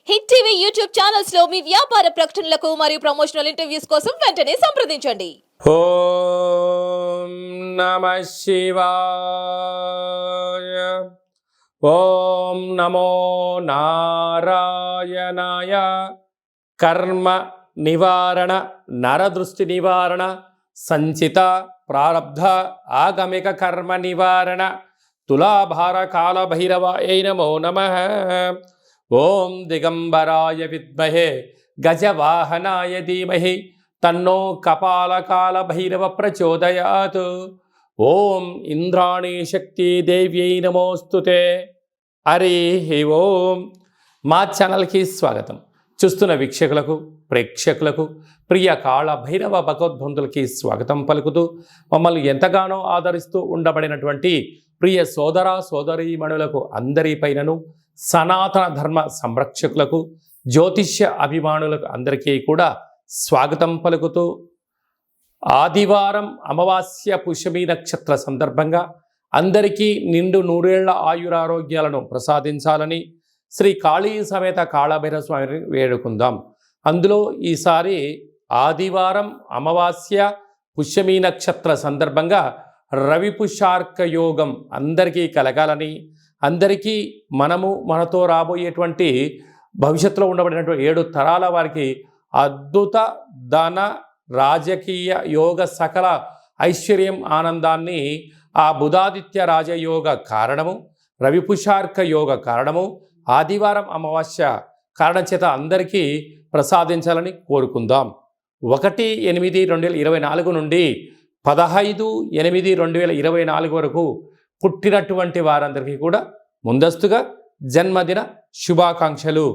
Hit TV YouTube channels లో మీ వ్యాపార ప్రకటనలకు మరియు ప్రమోషనల్ ఇంటర్వ్యూస్ కోసం వెంటనే సంప్రదించండి. ఓం నమః శివాయ. ఓం నమో నారాయణాయ. కర్మ నివారణ, నరదృష్టి నివారణ, సంచిత ప్రారబ్ధ ఆగమిక కర్మ నివారణ, తులాభార కాల భైరవాయ నమో నమః. ఓం దిగంబరాయ విద్మహే గజవాహనాయ ధీమహి తన్నో కపాలకాల భైరవ ప్రచోదయాత్. ఓం ఇంద్రాణీ శక్తి దేవ్యై నమోస్తుతే. హరి ఓం. మా ఛానల్కి స్వాగతం. చూస్తున్న వీక్షకులకు, ప్రేక్షకులకు, ప్రియ కాళ భైరవ భగవద్బంధులకి స్వాగతం పలుకుతూ మమ్మల్ని ఎంతగానో ఆదరిస్తూ ఉండబడినటువంటి ప్రియ సోదర సోదరీమణులకు అందరిపైనను, సనాతన ధర్మ సంరక్షకులకు, జ్యోతిష్య అభిమానులకు అందరికీ కూడా స్వాగతం పలుకుతూ, ఆదివారం అమావాస్య పుష్యమి నక్షత్ర సందర్భంగా అందరికీ నిండు నూరేళ్ల ఆయురారోగ్యాలను ప్రసాదించాలని శ్రీ కాళీ సమేత కాళభైరవ స్వామిని వేడుకుందాం. అందులో ఈసారి ఆదివారం అమావాస్య పుష్యమి నక్షత్ర సందర్భంగా రవి పుష్యార్క యోగం అందరికీ కలగాలని, అందరికీ మనతో రాబోయేటువంటి భవిష్యత్తులో ఉండబడినటువంటి 7 తరాల వారికి అద్భుత ధన రాజకీయ యోగ సకల ఐశ్వర్యం ఆనందాన్ని ఆ బుధాదిత్య రాజయోగ కారణము, రవిపుషార్క యోగ కారణము, ఆదివారం అమావాస్య కారణం చేత అందరికీ ప్రసాదించాలని కోరుకుందాం. 1/8/2024 నుండి 15/8/2024 వరకు పుట్టినటువంటి వారందరికీ కూడా ముందస్తుగా జన్మదిన శుభాకాంక్షలు.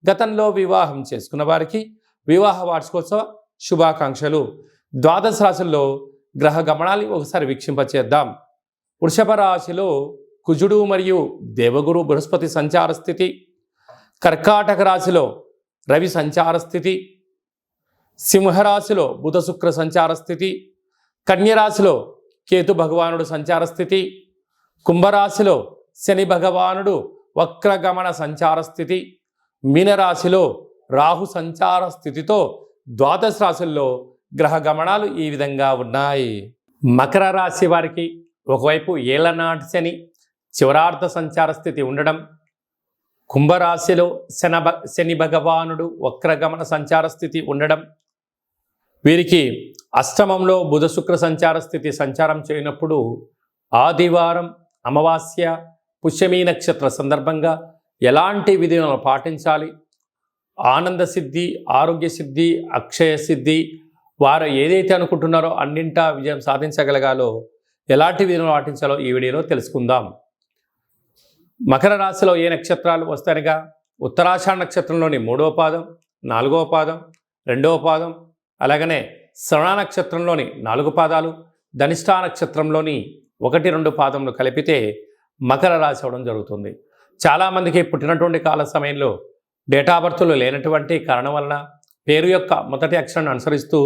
గతంలో వివాహం చేసుకున్న వారికి వివాహ వార్షికోత్సవ శుభాకాంక్షలు. ద్వాదశ రాశుల్లో గ్రహ గమనాన్ని ఒకసారి వీక్షింపచేద్దాం. వృషభ రాశిలో కుజుడు మరియు దేవగురు బృహస్పతి సంచార స్థితి, కర్కాటక రాశిలో రవి సంచార స్థితి, సింహరాశిలో బుధ శుక్ర సంచార స్థితి, కన్యరాశిలో కేతు భగవానుడు సంచార స్థితి, కుంభరాశిలో శని భగవానుడు వక్రగమన సంచార స్థితి, మీనరాశిలో రాహు సంచార స్థితితో ద్వాదశ రాశుల్లో గ్రహ గమనాలు ఈ విధంగా ఉన్నాయి. మకర రాశి వారికి ఒకవైపు ఏళ్లనాటి శని చివరార్థ సంచార స్థితి ఉండడం, కుంభరాశిలో శని భగవానుడు వక్రగమన సంచార స్థితి ఉండడం, వీరికి అష్టమంలో బుధ శుక్ర సంచార స్థితి సంచారం చేయనప్పుడు ఆదివారం అమావాస్య పుష్యమి నక్షత్ర సందర్భంగా ఎలాంటి విధులను పాటించాలి, ఆనంద సిద్ధి, ఆరోగ్య సిద్ధి, అక్షయ సిద్ధి, వారు ఏదైతే అనుకుంటున్నారో అన్నింటా విజయం సాధించగలగాలో ఎలాంటి విధులను పాటించాలో ఈ వీడియోలో తెలుసుకుందాం. మకర రాశిలో ఏ నక్షత్రాలు వస్తాయనగా ఉత్తరాషాఢ నక్షత్రంలోని 3వ పాదం, 4వ పాదం, 2వ పాదం, అలాగనే శ్రవణ నక్షత్రంలోని 4 పాదాలు, ధనిష్ఠా నక్షత్రంలోని 1, 2 పాదములు కలిపితే మకర రాశి అవడం జరుగుతుంది. చాలామందికి పుట్టినటువంటి కాల సమయంలో డేటా బర్త్లు లేనటువంటి కారణం వలన పేరు యొక్క మొదటి అక్షరాన్ని అనుసరిస్తూ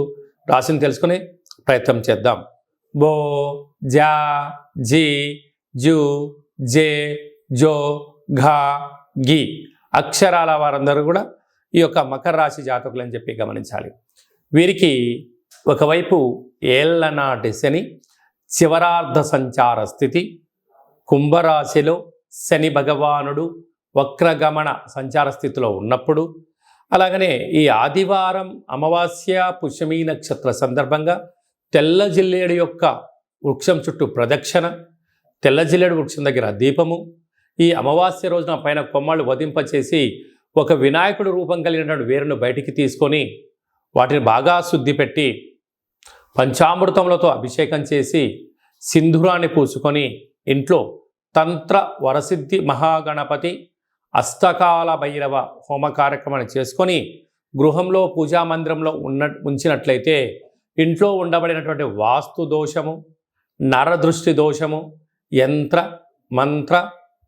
రాశిని తెలుసుకునే ప్రయత్నం చేద్దాం. బో, జా, జీ, జూ, జే, జో, ఘా, గి అక్షరాల వారందరూ కూడా ఈ యొక్క మకర రాశి జాతకులు అని చెప్పి గమనించాలి. వీరికి ఒకవైపు ఏళ్లనాటి శని చివరార్ధ సంచార స్థితి, కుంభరాశిలో శని భగవానుడు వక్రగమన సంచార స్థితిలో ఉన్నప్పుడు, అలాగనే ఈ ఆదివారం అమావాస్య పుష్యమి నక్షత్ర సందర్భంగా తెల్ల జిల్లేడు యొక్క వృక్షం చుట్టూ ప్రదక్షిణ, తెల్ల జిల్లేడు వృక్షం దగ్గర దీపము, ఈ అమావాస్య రోజున పైన కొమ్మలు వధింపచేసి ఒక వినాయకుడు రూపం కలిగినటువంటి వేరును బయటికి తీసుకొని వాటిని బాగా శుద్ధి పెట్టి పంచామృతములతో అభిషేకం చేసి సింధూరాన్ని పూసుకొని ఇంట్లో తంత్ర వరసిద్ధి మహాగణపతి అష్టకాల భైరవ హోమ కార్యక్రమాన్ని చేసుకొని గృహంలో పూజా మందిరంలో ఉంచినట్లయితే ఇంట్లో ఉండబడినటువంటి వాస్తు దోషము, నరదృష్టి దోషము, యంత్ర మంత్ర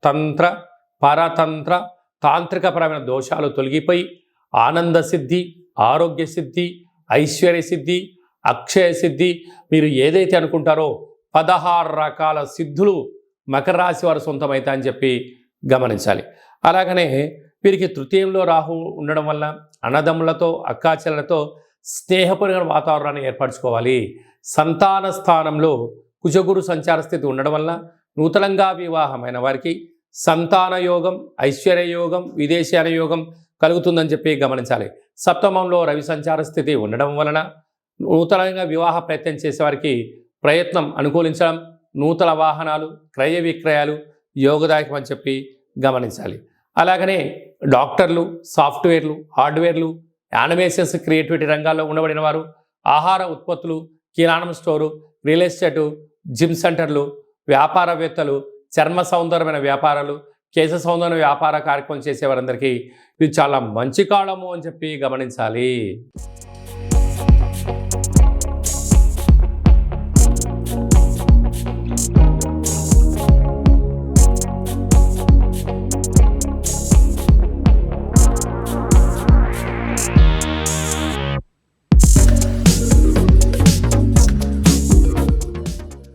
తంత్ర పరతంత్ర తాంత్రికపరమైన దోషాలు తొలగిపోయి ఆనంద సిద్ధి, ఆరోగ్య సిద్ధి, ఐశ్వర్య సిద్ధి, అక్షయ సిద్ధి, మీరు ఏదైతే అనుకుంటారో 16 రకాల సిద్ధులు మకర రాశి వారు సొంతమవుతాయని చెప్పి గమనించాలి. అలాగనే వీరికి తృతీయంలో రాహు ఉండడం వల్ల అన్నదమ్ములతో అక్కాచెల్లెలతో స్నేహపూర్వక వాతావరణాన్ని ఏర్పరచుకోవాలి. సంతాన స్థానంలో కుజగురు సంచార స్థితి ఉండడం వల్ల నూతనంగా వివాహమైన వారికి సంతాన యోగం, ఐశ్వర్య యోగం, విదేశీయాన యోగం కలుగుతుందని చెప్పి గమనించాలి. సప్తమంలో రవి సంచార స్థితి ఉండడం వలన నూతనంగా వివాహ ప్రయత్నం చేసేవారికి ప్రయత్నం అనుకూలించడం, నూతన వాహనాలు, క్రయ విక్రయాలు యోగదాయకం అని చెప్పి గమనించాలి. అలాగనే డాక్టర్లు, సాఫ్ట్వేర్లు, హార్డ్వేర్లు, యానిమేషన్స్, క్రియేటివిటీ రంగాల్లో ఉండబడిన వారు, ఆహార ఉత్పత్తులు, కిరాణం స్టోరు, రియల్ ఎస్టేటు, జిమ్ సెంటర్లు, వ్యాపారవేత్తలు, చర్మ సౌందర్యమైన వ్యాపారాలు, కేశ సౌందర్య వ్యాపార కార్యక్రమం చేసేవారందరికీ ఇది చాలా మంచి కాలము అని చెప్పి గమనించాలి.